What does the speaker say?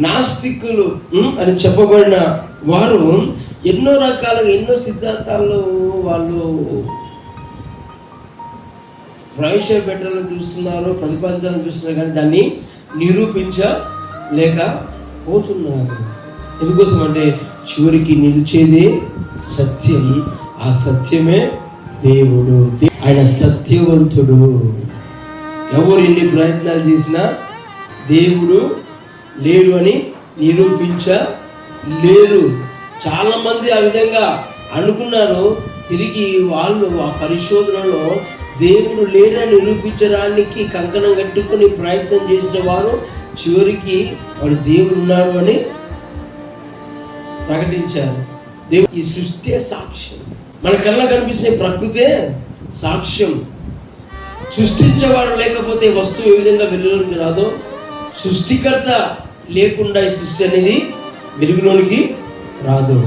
నాస్తికులు అని చెప్పబడిన వారు ఎన్నో రకాలుగా ఎన్నో సిద్ధాంతాల్లో వాళ్ళు ప్రవేశపెట్టాలని చూస్తున్నారు, ప్రతిపాదించాలని చూస్తున్నారు, కానీ దాన్ని నిరూపించలేకపోతున్నారు. ఎందుకోసం అంటే చివరికి నిలిచేదే సత్యం, ఆ సత్యమే దేవుడు. ఆయన సత్యవంతుడు. ఎవరు ఎన్ని ప్రయత్నాలు చేసినా దేవుడు లేడు అని నిరూపించలేరు. చాలామంది ఆ విధంగా అనుకున్నారు. తిరిగి వాళ్ళు ఆ పరిశోధనలో దేవుడు లేడని నిరూపించడానికి కంకణం కట్టుకుని ప్రయత్నం చేసిన వారు చివరికి వాడు దేవుడు ఉన్నాడు అని ప్రకటించారు. దేవుడు ఈ సృష్టి సాక్ష్యం, మన కళ్ళ కనిపిస్తున్న ప్రకృతే సాక్ష్యం. సృష్టించేవాడు లేకపోతే వస్తువు ఏ విధంగా వెలుగులోనికి రాదో, సృష్టికర్త లేకుండా ఈ సృష్టి అనేది వెలుగులోనికి రాదు.